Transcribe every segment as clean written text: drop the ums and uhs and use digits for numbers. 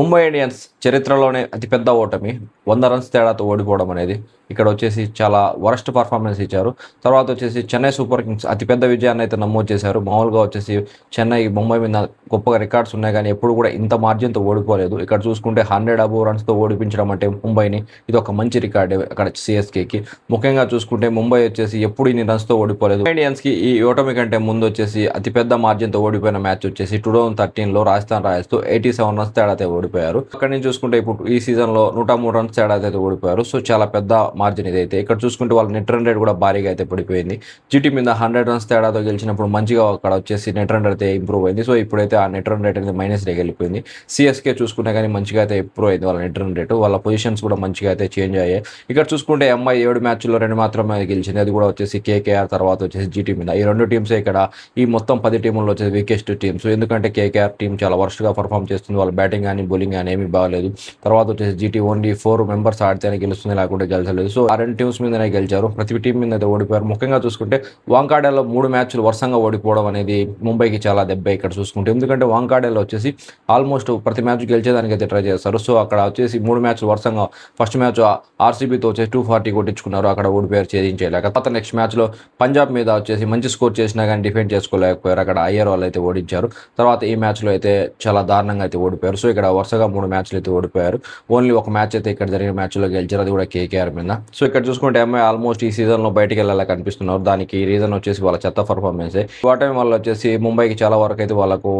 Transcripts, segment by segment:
Mumbai Indians చరిత్రలోనే అతిపెద్ద ఓటమి 100 రన్స్ తేడాతో ఓడిపోవడం అనేది. ఇక్కడ వచ్చేసి చాలా వరస్ట్ పర్ఫార్మెన్స్ ఇచ్చారు. తర్వాత వచ్చేసి చెన్నై సూపర్ కింగ్స్ అతిపెద్ద విజయాన్ని అయితే నమోదు చేశారు. మామూలుగా వచ్చేసి చెన్నై ముంబై మీద గొప్పగా రికార్డ్స్ ఉన్నాయి కానీ ఎప్పుడు కూడా ఇంత మార్జిన్తో ఓడిపోలేదు. ఇక్కడ చూసుకుంటే 100 అబోవ్ రన్స్తో ఓడిపించడం అంటే ముంబైని ఇది ఒక మంచి రికార్డే అక్కడ సిఎస్కేకి. ముఖ్యంగా చూసుకుంటే ముంబై వచ్చేసి ఎప్పుడు ఇన్ని రన్స్తో ఓడిపోలేదు. ఇండియన్స్కి ఈ ఓటమి కంటే ముందు వచ్చేసి అతిపెద్ద మార్జిన్తో ఓడిపోయిన మ్యాచ్ వచ్చేసి 2013లో రాజస్థాన్ రాయల్స్తో 87 రన్స్ తేడాతో ఓడిపోయారు. అక్కడి నుంచి చూసుకుంటే ఇప్పుడు ఈ సీజన్లో 103 రన్స్ తేడా అయితే ఓడిపోయారు. సో చాలా పెద్ద మార్జిన్ ఇదైతే. ఇక్కడ చూసుకుంటే వాళ్ళ నెట్ రన్ రేట్ కూడా భారీగా అయితే పడిపోయింది. జీటీ మీద 100 రన్స్ తేడాతో గెలిచినప్పుడు మంచిగా అక్కడ వచ్చేసి నెట్ రన్ రేట్ అయితే ఇంప్రూవ్ అయింది. సో ఇప్పుడైతే ఆ నెట్ రన్ రేట్ అనేది -గా వెళ్ళిపోయింది. సిఎస్కే చూసుకుంటే కానీ మంచిగా అయితే ఇంప్రూవ్ అయింది వాళ్ళ నెట్ రన్ రేటు. వాళ్ళ పొజిషన్స్ కూడా మంచిగా అయితే చేంజ్ అయ్యాయి. ఇక్కడ చూసుకుంటే ఎంఐ 7 మ్యాచ్ల్లో 2 మాత్రమే గెలిచింది. అది కూడా వచ్చేసి కేకేఆర్ తర్వాత వచ్చేసి జీటీ మీద. ఈ 2 టీమ్సే ఇక్కడ ఈ మొత్తం 10 టీముల్లో వచ్చేసి వీకెస్ట్ టీమ్స్. ఎందుకంటే కేకేఆర్ టీం చాలా వర్స్ట్గా పర్ఫామ్ చేస్తుంది. వాళ్ళ బ్యాటింగ్ కానీ బౌలింగ్ కానీ ఏమీ బాగలేదు. తర్వాత వచ్చేసి జీటీ ఓన్లీ 4 మెంబర్స్ ఆడితేనే గెలుస్తుంది, లేకుంటే గెలిచలేదు. సో ఆ 2 టీమ్స్ మీదనే గెలిచారు. ప్రతి టీం మీద అయితే ఓడిపోయారు. ముఖ్యంగా చూసుకుంటే వాంకాడేలో 3 మ్యాచ్లు వరుసంగా ఓడిపోవడం అనేది ముంబైకి చాలా దెబ్బ ఇక్కడ చూసుకుంటే. ఎందుకంటే వాంకాడేలో వచ్చేసి ఆల్మోస్ట్ ప్రతి మ్యాచ్ గెలిచేదానికి అయితే ట్రై చేస్తారు. సో అక్కడ వచ్చేసి 3 మ్యాచ్లు వరుసంగా ఫస్ట్ మ్యాచ్ ఆర్సీబీతో వచ్చేసి 240 కొట్టించుకున్నారు. అక్కడ ఓడిపోయారు ఛేదించలేక. తర్వాత నెక్స్ట్ మ్యాచ్లో పంజాబ్ మీద వచ్చేసి మంచి స్కోర్ చేసినా కానీ డిఫెండ్ చేసుకోలేకపోయారు. అక్కడ అయ్యర్ వాళ్ళు అయితే ఓడించారు. తర్వాత ఈ మ్యాచ్లో అయితే చాలా దారుణంగా అయితే ఓడిపోయారు. సో ఇక్కడ వరుసగా 3 మ్యాచ్లు అయితే ఓడిపోయారు. ఓన్లీ ఒక మ్యాచ్ అయితే ఇక్కడ జరిగిన మ్యాచ్లో గెలిచారు, అది కూడా కేకేఆర్ మీద. సో ఇక్కడ చూసుకుంటే ఎంఐ ఆల్మోస్ట్ ఈ సీజన్లో బయటికి వెళ్ళాలని కనిపిస్తున్నారు. దానికి రీజన్ వచ్చేసి వాళ్ళ చెత్త పర్ఫార్మెన్సే. ఓటమి వల్ల వచ్చేసి ముంబైకి చాలా వరకు అయితే వాళ్ళకు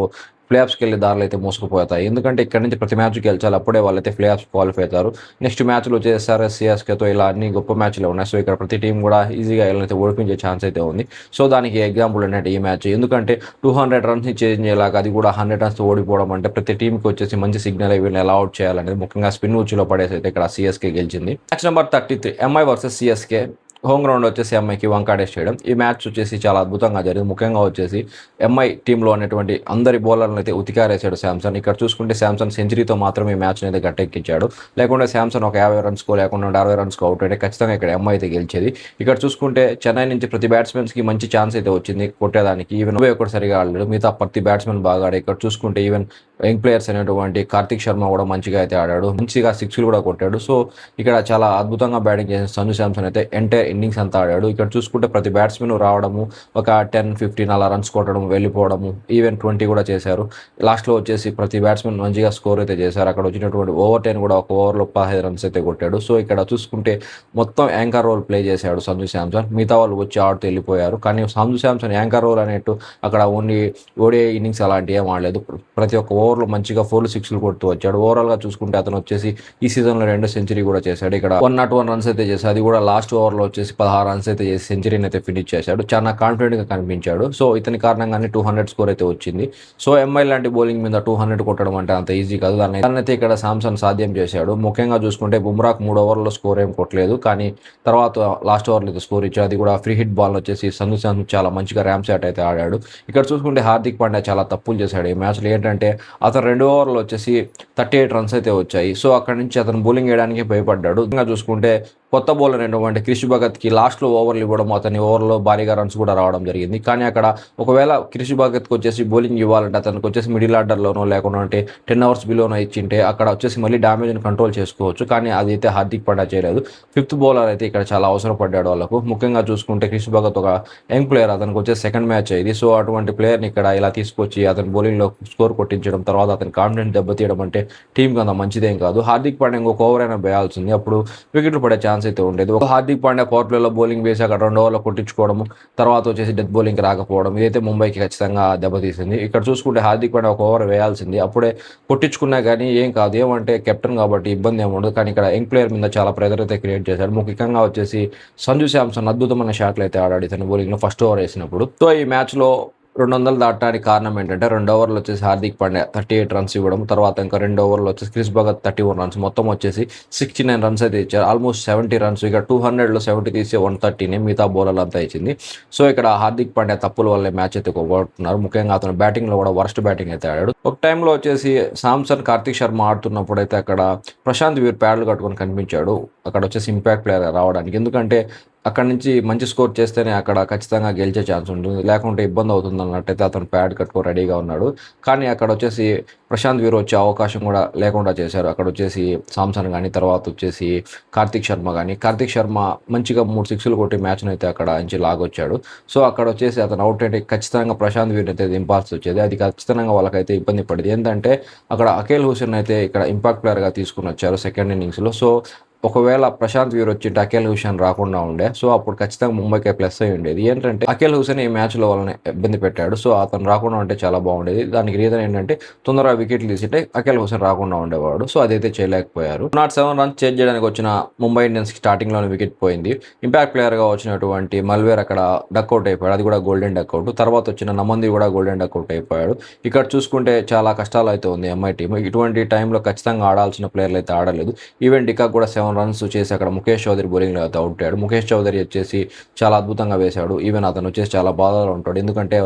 ప్లేఆఫ్స్కి వెళ్ళే దారులు అయితే మోసుకుపోతాయి. ఎందుకంటే ఇక్కడ నుంచి ప్రతి మ్యాచ్ గెలిచాలి, అప్పుడే వాళ్ళైతే ప్లేఆఫ్స్ క్వాలిఫై అవుతారు. నెక్స్ట్ మ్యాచ్లు వచ్చేసారి సిఎస్కేతో ఇలా అన్ని గొప్ప మ్యాచ్లు ఉన్నాయి. సో ఇక్కడ ప్రతి టీం కూడా ఈజీగా వీళ్ళైతే ఓడిపించే ఛాన్స్ అయితే ఉంది. సో దానికి ఎగ్జాంపుల్ ఏంటంటే ఈ మ్యాచ్. ఎందుకంటే 200 రన్స్ని చేంజ్ చేయలేక, అది కూడా 100 రన్స్తో ఓడిపోవడం అంటే ప్రతి టీంకి వచ్చేసి మంచి సిగ్నల్ వీళ్ళని ఎలా అవుట్ చేయాలనేది. ముఖ్యంగా స్పిన్ ఉచ్చులో పడేసి అయితే ఇక్కడ సిఎస్కే గెలిచింది. Match number 33 MI versus CSK. Home ground వచ్చేసి ఎంఐకి వాంకాడే స్టేడియం. ఈ మ్యాచ్ వచ్చేసి చాలా అద్భుతంగా జరిగింది. ముఖ్యంగా వచ్చేసి ఎంఐ టీంలో ఉన్నటువంటి అందరి బౌలర్లను అయితే ఉతికారేసాడు శాంసన్. ఇక్కడ చూసుకుంటే శాంసన్ సెంచరీతో మాత్రమే ఈ మ్యాచ్ని అయితే గట్టెక్కించాడు. లేకుంటే శాంసన్ ఒక 50 రన్స్కో లేకుండా 60 రన్స్కో అవుట్ అయితే ఖచ్చితంగా ఇక్కడ ఎంఐ అయితే గెలిచేది. ఇక్కడ చూసుకుంటే చెన్నై నుంచి ప్రతి బ్యాట్స్మెన్స్కి మంచి ఛాన్స్ అయితే వచ్చింది కొట్టేదానికి. ఈవెన్ ఒకటి సరిగా ఆడలేదు, మిగతా ప్రతి బ్యాట్స్మెన్ బాగా ఆడాడు. ఇక్కడ చూసుకుంటే ఈవెన్ యంగ్ ప్లేయర్స్ అనేటువంటి కార్తిక్ శర్మ కూడా మంచిగా అయితే ఆడాడు, మంచిగా 6లు కూడా కొట్టాడు. సో ఇక్కడ చాలా అద్భుతంగా బ్యాటింగ్ చేసిన సంజు శాంసన్ అయితే ఎంటైర్ ఇన్నింగ్స్ అంతా ఆడాడు. ఇక్కడ చూసుకుంటే ప్రతి బ్యాట్స్మెన్ రావడము, ఒక 10-15 అలా రన్స్ కొట్టడం, వెళ్ళిపోవడము, ఈవెన్ 20 కూడా చేశారు. లాస్ట్లో వచ్చేసి ప్రతి బ్యాట్స్మెన్ మంచిగా స్కోర్ అయితే చేశారు. అక్కడ వచ్చినటువంటి ఓవర్ 10 కూడా ఒక ఓవర్లో 15 రన్స్ అయితే కొట్టాడు. సో ఇక్కడ చూసుకుంటే మొత్తం యాంకర్ రోల్ ప్లే చేశాడు సంజు శాంసన్. మిగతా వాళ్ళు వచ్చి ఆడుతూ వెళ్ళిపోయారు. కానీ సంజు శాంసన్ యాంకర్ రోల్ అనేట్టు అక్కడ ఓన్లీ ఓడిఐ ఇన్నింగ్స్ అలాంటివి ఏం ఆడలేదు. ప్రతి ఒక్క ఓవర్లో మంచిగా 4 6లు కొడుతూ వచ్చాడు. ఓవరాల్గా చూసుకుంటే అతను వచ్చేసి ఈ సీజన్లో 2 సెంచరీ కూడా చేశాడు. ఇక్కడ 101 రన్స్ అయితే చేశాడు. అది కూడా లాస్ట్ ఓవర్లో వచ్చేసి 16 రన్స్ అయితే చేసి సెంచరీని అయితే ఫినిష్ చేశాడు. చాలా కాన్ఫిడెంట్గా కనిపించాడు. సో ఇతని కారణంగానే 200 స్కోర్ అయితే వచ్చింది. సో ఎంఐ లాంటి బౌలింగ్ మీద 200 కొట్టడం అంటే అంత ఈజీ కాదు. దాన్ని అయితే ఇక్కడ శాంసన్ సాధ్యం చేశాడు. ముఖ్యంగా చూసుకుంటే బుమ్రాకు 3 ఓవర్లో స్కోర్ ఏం కొట్టలేదు, కానీ తర్వాత లాస్ట్ ఓవర్లో అయితే స్కోర్ ఇచ్చాడు. అది కూడా ఫ్రీ హిట్ బాల్ వచ్చేసి సంజు శాంసన్ చాలా మంచిగా ర్యామ్ షాట్ అయితే ఆడాడు. ఇక్కడ చూసుకుంటే హార్దిక్ పాండ్యా చాలా తప్పులు చేశాడు ఈ మ్యాచ్లో. ఏంటంటే అతను 2 ఓవర్లో వచ్చేసి 38 రన్స్ అయితే వచ్చాయి. సో అక్కడ నుంచి అతను బౌలింగ్ వేయడానికి భయపడ్డాడు. ఇంకా చూసుకుంటే కొత్త బౌలర్ అయినటువంటి క్రిష్ భగత్కి లాస్ట్లో ఓవర్లు ఇవ్వడం, అతని ఓవర్లో భారీగా రన్స్ కూడా రావడం జరిగింది. కానీ అక్కడ ఒకవేళ క్రిష్ భగత్కి వచ్చేసి బౌలింగ్ ఇవ్వాలంటే అతనికి వచ్చేసి మిడిల్ ఆర్డర్లోనో లేకుంటే 10 ఓవర్స్ బిలోనో ఇచ్చింటే అక్కడ వచ్చేసి మళ్ళీ డ్యామేజ్ని కంట్రోల్ చేసుకోవచ్చు. కానీ అది అయితే హార్దిక్ పాండ్యా చేయలేదు. 5th బౌలర్ అయితే ఇక్కడ చాలా అవసరపడ్డాడు వాళ్ళకు. ముఖ్యంగా చూసుకుంటే క్రిష్ భగత్ ఒక యంగ్ ప్లేయర్, అతనికి వచ్చేసి సెకండ్ మ్యాచ్ ఇది. సో అటువంటి ప్లేయర్ని ఇక్కడ ఇలా తీసుకొచ్చి అతని బౌలింగ్లో స్కోర్ కొట్టించడం, తర్వాత అతని కాన్ఫిడెన్స్ దెబ్బతీయడం అంటే టీంకి అంత మంచిదేం కాదు. హార్దిక్ పాండ్యా ఇంకొక ఓవర్ అయినా వేయాల్సింది, అప్పుడు వికెట్లు పడే ఛాన్స్ అయితే ఉండేది. ఒక హార్దిక్ పాండ్యా పవర్ ప్లేలో బౌలింగ్ వేసి అక్కడ 2 ఓవర్లో కొట్టించుకోవడము, తర్వాత వచ్చేసి డెత్ బౌలింగ్కి రాకపోవడం, ఇదైతే ముంబైకి ఖచ్చితంగా దెబ్బతీసింది. ఇక్కడ చూసుకుంటే హార్దిక్ పాండ్యా ఒక ఓవర్ వేయాల్సింది, అప్పుడే కొట్టించుకున్నా కానీ ఏం కాదు. ఏమంటే కెప్టెన్ కాబట్టి ఇబ్బంది ఏమి ఉండదు. కానీ ఇక్కడ యంగ్ ప్లేయర్ మీద చాలా ప్రెజర్ అయితే క్రియేట్ చేశాడు. ముఖ్యంగా వచ్చేసి సంజు శాంసన్ అద్భుతమైన షాట్లు అయితే ఆడాడు ఇతని బౌలింగ్లో ఫస్ట్ ఓవర్ వేసినప్పుడు. సో ఈ మ్యాచ్లో 200 దాటడానికి కారణం ఏంటంటే 2 ఓవర్లు వచ్చేసి హార్దిక్ పాండ్యా 38 రన్స్ ఇవ్వడం, తర్వాత ఇంకా 2 ఓవర్లు వచ్చేసి క్రిష్ భగత్ 31 రన్స్, మొత్తం వచ్చేసి 69 రన్స్ అయితే ఇచ్చారు. Almost 70 runs. ఇక 200లో 70 తీసి 130నే మిగతా బౌలర్లు అంతా ఇచ్చింది. సో ఇక్కడ హార్దిక్ పాండ్యా తప్పుల వల్లే మ్యాచ్ అయితే కొట్టుకున్నారు. ముఖ్యంగా అతను బ్యాటింగ్లో కూడా వర్స్ట్ బ్యాటింగ్ అయితే ఆడాడు. ఒక టైంలో వచ్చేసి శాంసన్ కార్తిక్ శర్మ ఆడుతున్నప్పుడు అయితే అక్కడ ప్రశాంత్ వీర్ ప్యాడ్లు కట్టుకొని కనిపించాడు. అక్కడ వచ్చేసి ఇంపాక్ట్ ప్లేయర్ రావడానికి. ఎందుకంటే అక్కడి నుంచి మంచి స్కోర్ చేస్తేనే అక్కడ ఖచ్చితంగా గెలిచే ఛాన్స్ ఉంటుంది. లేకుంటే ఇబ్బంది అవుతుంది అన్నట్టయితే అతను ప్యాడ్ కట్టుకొని రెడీగా ఉన్నాడు. కానీ అక్కడ వచ్చేసి ప్రశాంత్ వీర్ వచ్చే అవకాశం కూడా లేకుండా చేశారు. అక్కడ వచ్చేసి సామ్సన్ గానీ, తర్వాత వచ్చేసి కార్తిక్ శర్మ గానీ, కార్తిక్ శర్మ మంచిగా 3 సిక్స్‌లు కొట్టి మ్యాచ్‌నైతే అక్కడ నుంచి లాగొచ్చాడు. సో, అక్కడ వచ్చేసి అతను అవుట్ అయితే ఖచ్చితంగా ప్రశాంత్ వీర్‌ని అయితే దింపాల్సొచ్చేది. అది ఖచ్చితంగా వాళ్ళకైతే ఇబ్బంది పడేది. ఏందంటే అక్కడ అకేల్ హుసేన్ అయితే ఇక్కడ ఇంపాక్ట్ ప్లేయర్‌గా తీసుకొనొచ్చారు సెకండ్ ఇన్నింగ్స్‌లో. సో, ఒకవేళ ప్రశాంత్ వీర్ వచ్చి అకేల్ హుసేన్ రాకుండా ఉండే. సో, అప్పుడు ఖచ్చితంగా ముంబైకే ప్లస్ అయ్యి ఉండేది. ఏంటంటే అకేల్ హుసేన్ ఈ మ్యాచ్‌లో వాళ్ళని ఇబ్బంది పెట్టాడు. సో, అతను రాకుండా ఉంటే చాలా బాగుండేది. దానికి రీజన్ ఏంటంటే తొందరగా వికెట్లు తీసింటే అకేల్ హుసేన్ రాకుండా ఉండేవాడు. సో, అదైతే చేయలేకపోయారు. 207 రన్స్ చేజ్ చేయడానికి వచ్చిన ముంబై ఇండియన్స్‌కి స్టార్టింగ్‌లోనే వికెట్ పోయింది. ఇంపాక్ట్ ప్లేయర్‌గా వచ్చినటువంటి మల్వేర్ అక్కడ డకౌట్ అయిపోయాడు. అది కూడా గోల్డెన్ డకౌట్. తర్వాత వచ్చిన నమంది కూడా గోల్డెన్ డకౌట్ అయిపోయాడు. ఇక్కడ చూసుకుంటే చాలా కష్టాలు అయితే ఉంది ఎంఐ టీమ్. ఇటువంటి టైంలో ఖచ్చితంగా ఆడాల్సిన ప్లేయర్లు అయితే ఆడలేదు. ఈవెన్ డికాక్ కూడా 7 రన్స్ చేసి అక్కడ ముఖేష్ చౌదరి బౌలింగ్‌లో అయితే అవుట్ అయ్యాడు. ముఖేష్ చౌదరి వచ్చేసి చాలా అద్భుతంగా వేశాడు. ఈవెన్ అతను వచ్చేసి చాలా బాధలో ఉంటాడు. ఎందుకంటే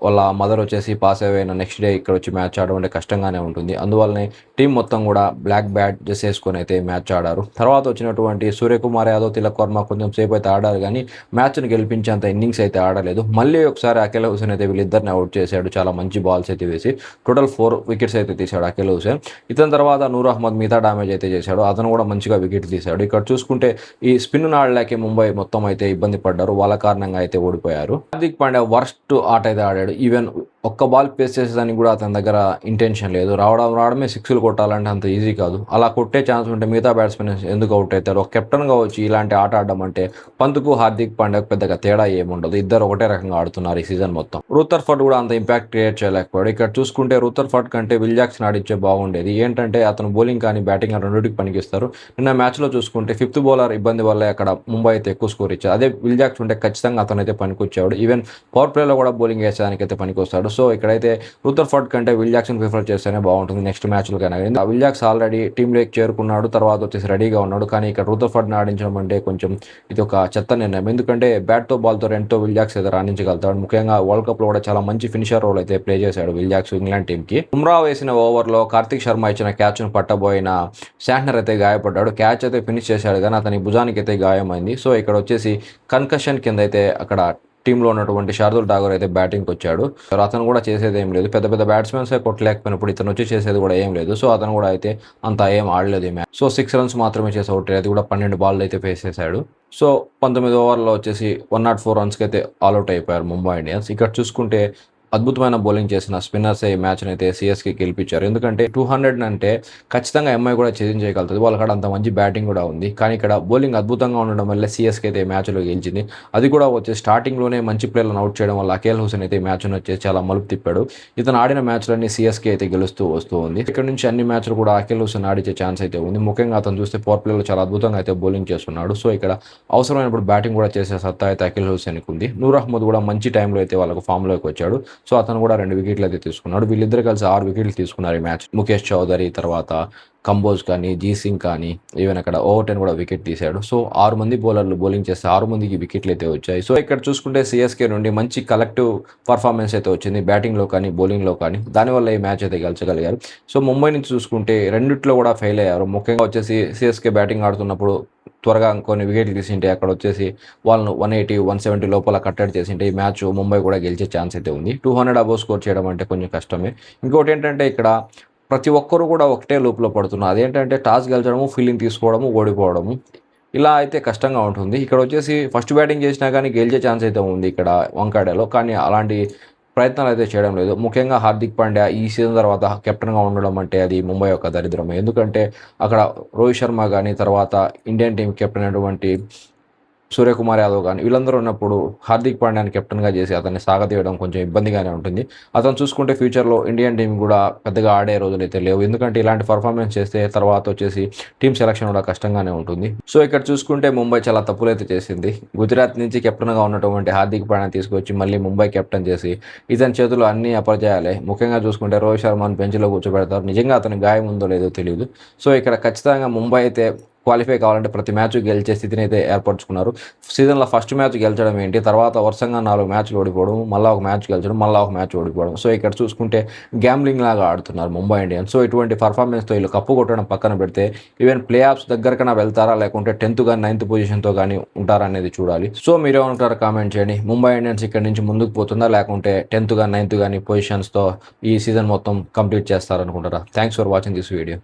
వాళ్ళ మదర్ వచ్చేసి పాస్ అవే అయిన నెక్స్ట్ డే ఇక్కడ వచ్చి మ్యాచ్ ఆడడం అంటే కష్టంగానే ఉంటుంది. అందువల్లనే టీం మొత్తం కూడా బ్లాక్ బ్యాట్ డ్రెస్ వేసుకొని అయితే మ్యాచ్ ఆడారు. తర్వాత వచ్చినటువంటి సూర్యకుమార్ యాదవ్, తిలక్ వర్మ కొంచెం సేపు అయితే ఆడారు కానీ మ్యాచ్‌ని గెలిపించేంత ఇన్నింగ్స్ అయితే ఆడలేదు. మళ్ళీ ఒకసారి అకేల్ హుసేన్ అయితే వీళ్ళిద్దరిని అవుట్ చేశాడు. చాలా మంచి బాల్స్ అయితే వేసి టోటల్ 4 వికెట్స్ అయితే తీశాడు అకేల్ హుసేన్. ఇతని తర్వాత నూర్ అహ్మద్ మిగతా డ్యామేజ్ అయితే చేశాడు. అతను కూడా మంచిగా వికెట్ తీశాడు. ఇక్కడ చూసుకుంటే ఈ స్పిన్ ఆడలేకే ముంబై మొత్తం అయితే ఇబ్బంది పడ్డారు. వాళ్ళ కారణంగా అయితే ఓడిపోయారు. హార్దిక్ పాండ్యా వర్స్ట్ ఆట అయితే ఆడాడు. ఈవెన్ ఒక్క బాల్ పేస్ చేసేదానికి కూడా అతని దగ్గర ఇంటెన్షన్ లేదు. రావడమే సిక్స్‌లు కొట్టాలంటే అంత ఈజీ కాదు. అలా కొట్టే ఛాన్స్ ఉంటే మిగతా బ్యాట్స్‌మెన్ ఎందుకు అవుట్ అవుతారు? ఒక కెప్టెన్‌గా వచ్చి ఇలాంటి ఆట ఆడడం అంటే పంత్‌కు హార్దిక్ పాండ్యాకు పెద్దగా తేడా ఏముండదు. ఇద్దరు ఒకటే రకంగా ఆడుతున్నారు ఈ సీజన్ మొత్తం. రూథర్‌ఫర్డ్ కూడా అంత ఇంపాక్ట్ క్రియేట్ చేయలేకపోయాడు. ఇక్కడ చూసుకుంటే రూథర్‌ఫర్డ్ కంటే విల్ జాక్సన్ ఆడిచ్చే బాగుండేది. ఏంటంటే అతను బౌలింగ్ కానీ బ్యాటింగ్ కానీ రెండిటికి పనికిస్తారు. నిన్న మ్యాచ్‌లో చూసుకుంటే ఫిఫ్త్ బౌలర్ ఇబ్బంది వల్లే అక్కడ ముంబై అయితే ఎక్కువ స్కోర్ ఇచ్చారు. అదే విల్ జాక్సన్ ఉంటే ఖచ్చితంగా అతనైతే పనికొచ్చాడు. ఈవెన్ పవర్ ప్లేలో కూడా బౌలింగ్ వేసేదానికైతే పనికొస్తాడు. సో, ఇక్కడైతే రూథర్‌ఫర్డ్ కంటే విల్ జాక్సన్ ప్రిఫర్ చేస్తేనే బాగుంటుంది నెక్స్ట్ మ్యాచ్‌లకైనా. విల్ జాక్స్ ఆల్రెడీ టీంలోకి చేరుకున్నాడు. తర్వాత వచ్చేసి రెడీగా ఉన్నాడు. కానీ ఇక్కడ రూథర్‌ఫర్డ్‌ని ఆడించడం అంటే కొంచెం ఇది ఒక చెత్త నిర్ణయం. ఎందుకంటే బ్యాట్‌తో బాల్‌తో రెంట్‌తో విల్ జాక్స్ అయితే రాణించగలుగుతాడు. ముఖ్యంగా వరల్డ్ కప్‌లో కూడా చాలా మంచి ఫినిషర్ రోల్ అయితే ప్లే చేశాడు విల్ జాక్స్ ఇంగ్లాండ్ టీంకి. బుమ్రా వేసిన ఓవర్‌లో కార్తిక్ శర్మ ఇచ్చిన క్యాచ్‌ను పట్టబోయిన శాంట్నర్ అయితే గాయపడ్డాడు. క్యాచ్ అయితే ఫినిష్ చేశాడు కానీ అతని భుజానికి అయితే గాయమైంది. సో, ఇక్కడ వచ్చేసి కన్కషన్ కింద అయితే అక్కడ టీంలో ఉన్నటువంటి శార్దుల్ ఠాగూర్ అయితే బ్యాటింగ్‌కి వచ్చాడు. అతను కూడా చేసేది ఏం లేదు. పెద్ద పెద్ద బ్యాట్స్‌మెన్సే కొట్టలేకపోయినప్పుడు ఇతను వచ్చి చేసేది కూడా ఏం లేదు. సో, అతను కూడా అయితే అంత ఏం ఆడలేదు ఈ మ్యాచ్. సో, 6 రన్స్ మాత్రమే చేసి అవుట్ అయ్యాడు. అది కూడా 12 బాల్లు అయితే ఫేస్ చేశాడు. సో, 19 ఓవర్‌లో వచ్చేసి 104 రన్స్‌కి అయితే ఆల్ అవుట్ అయిపోయారు ముంబై ఇండియన్స్. ఇక్కడ చూసుకుంటే అద్భుతమైన బౌలింగ్ చేసిన స్పిన్నర్సే ఈ మ్యాచ్‌ని అయితే సీఎస్‌కే గెలిపించారు. ఎందుకంటే 200 అంటే ఖచ్చితంగా ఎంఐ కూడా ఛేదించేయగలుగుతది. వాళ్ళ కాడ అంత మంచి బ్యాటింగ్ కూడా ఉంది. కానీ ఇక్కడ బౌలింగ్ అద్భుతంగా ఉండడం వల్లే సీఎస్‌కే అయితే ఈ మ్యాచ్‌లో గెలిచింది. అది కూడా వచ్చేసి స్టార్టింగ్‌లోనే మంచి ప్లేయర్లను అవుట్ చేయడం వల్ల అకేల్ హుసేన్ అయితే ఈ మ్యాచ్‌ని వచ్చేసి చాలా మలుపు తిప్పాడు. ఇతను ఆడిన మ్యాచ్‌లన్నీ సీఎస్‌కే అయితే గెలుస్తూ వస్తూ ఉంది. ఇక్కడ నుంచి అన్ని మ్యాచ్‌లు కూడా అకేల్ హుసేన్ ఆడించే ఛాన్స్ అయితే ఉంది. ముఖ్యంగా అతను చూస్తే పవర్ ప్లేలో చాలా అద్భుతంగా అయితే బౌలింగ్ చేస్తున్నాడు. సో, ఇక్కడ అవసరమైనప్పుడు బ్యాటింగ్ కూడా చేసే సత్తా అయితే అకేల్ హుసేన్‌కి ఉంది. నూర్ అహ్మద్ కూడా మంచి టైంలో అయితే వాళ్ళకు ఫామ్‌లోకి వచ్చాడు. సో, అతను కూడా 2 వికెట్లు అయితే తీసుకున్నాడు. వీళ్ళిద్దరు కలిసి 6 వికెట్లు తీసుకున్నారు ఈ మ్యాచ్. ముఖేష్ చౌదరి, తర్వాత కంబోజ్ కానీ, జీ సింగ్ కానీ, ఈవెన్ అక్కడ ఓవర్టన్ కూడా వికెట్ తీశాడు. సో, 6 మంది బౌలర్లు బౌలింగ్ చేస్తే 6 మందికి వికెట్లు అయితే వచ్చాయి. సో, ఇక్కడ చూసుకుంటే సీఎస్కే నుండి మంచి కలెక్టివ్ పర్ఫార్మెన్స్ అయితే వచ్చింది బ్యాటింగ్‌లో కానీ, బౌలింగ్‌లో కానీ. దానివల్ల ఈ మ్యాచ్ అయితే గెలచగలిగారు. సో, ముంబై నుంచి చూసుకుంటే రెండిట్లో కూడా ఫెయిల్ అయ్యారు. ముఖ్యంగా వచ్చేసి సీఎస్కే బ్యాటింగ్ ఆడుతున్నప్పుడు త్వరగా కొన్ని వికెట్లు తీసింటే అక్కడ వచ్చేసి వాళ్ళను 180, 170 లోపల కట్టడి చేసింటే ఈ మ్యాచ్ ముంబై కూడా గెలిచే ఛాన్స్ అయితే ఉంది. 200 అబోవ్ స్కోర్ చేయడం అంటే కొంచెం కష్టమే. ఇంకోటి ఏంటంటే ఇక్కడ ప్రతి ఒక్కరు కూడా ఒకటే లూప్‌లో పడుతున్నారు. అదేంటంటే టాస్ గెలచడము, ఫీల్డింగ్ తీసుకోవడము, ఓడిపోవడము. ఇలా అయితే కష్టంగా ఉంటుంది. ఇక్కడ వచ్చేసి ఫస్ట్ బ్యాటింగ్ చేసినా కానీ గెలిచే ఛాన్స్ అయితే ఉంది ఇక్కడ వంకాడలో. కానీ అలాంటి ప్రయత్నాలు అయితే చేయడం లేదు. ముఖ్యంగా హార్దిక్ పాండ్యా ఈ సీజన్ తర్వాత కెప్టెన్‌గా ఉండడం అంటే అది ముంబై యొక్క దరిద్రమే. ఎందుకంటే అక్కడ రోహిత్ శర్మ గానీ, తర్వాత ఇండియన్ టీమ్ కెప్టెన్ అయినటువంటి సూర్యకుమార్ యాదవ్ కానీ వీళ్ళందరూ ఉన్నప్పుడు హార్దిక్ పాండ్యాని కెప్టెన్‌గా చేసి అతన్ని సాగతీయడం కొంచెం ఇబ్బందిగానే ఉంటుంది. అతను చూసుకుంటే ఫ్యూచర్‌లో ఇండియన్ టీమ్ కూడా పెద్దగా ఆడే రోజులైతే లేవు. ఎందుకంటే ఇలాంటి పర్ఫార్మెన్స్ చేస్తే తర్వాత వచ్చేసి టీమ్ సెలక్షన్ కూడా కష్టంగానే ఉంటుంది. సో, ఇక్కడ చూసుకుంటే ముంబై చాలా తప్పులైతే చేసింది. గుజరాత్ నుంచి కెప్టెన్‌గా ఉన్నటువంటి హార్దిక్ పాండ్యాని తీసుకొచ్చి మళ్ళీ ముంబై కెప్టెన్ చేసి ఇతని చేతిలో అన్ని అపజయాలే. ముఖ్యంగా చూసుకుంటే రోహిత్ శర్మను బెంచ్‌లో కూర్చోబెడతారు. నిజంగా అతనికి గాయం ఉందో లేదో తెలీదు. సో, ఇక్కడ ఖచ్చితంగా ముంబై అయితే క్వాలిఫై కావాలంటే ప్రతి మ్యాచ్ గెలిచే స్థితిని అయితే ఏర్పరచుకున్నారు. సీజన్లో ఫస్ట్ మ్యాచ్ గెలిచడం ఏంటి, తర్వాత వరుసంగా 4 మ్యాచ్లు ఓడిపోవడం, మళ్ళీ ఒక మ్యాచ్ గెలిచడం, మళ్ళీ ఒక మ్యాచ్ ఓడిపోవడం. సో ఇక్కడ చూసుకుంటే గ్యాంబ్లింగ్ లాగా ఆడుతున్నారు ముంబై ఇండియన్స్. సో ఇటువంటి పర్ఫార్మెన్స్తో వీళ్ళు కప్పు కొట్టడం పక్కన పెడితే ఈవెన్ ప్లే ఆఫ్స్ దగ్గరకైనా వెళ్తారా, లేకుంటే 10th కానీ 9th పొజిషన్తో కానీ ఉంటారా అనేది చూడాలి. సో మీరేమంటారో కామెంట్ చేయండి. ముంబై ఇండియన్స్ ఇక్కడ నుంచి ముందుకు పోతుందా, లేకుంటే 10th కానీ 9th కానీ పొజిషన్స్తో ఈ సీజన్ మొత్తం కంప్లీట్ చేస్తారనుకుంటారా? Thanks for watching this video.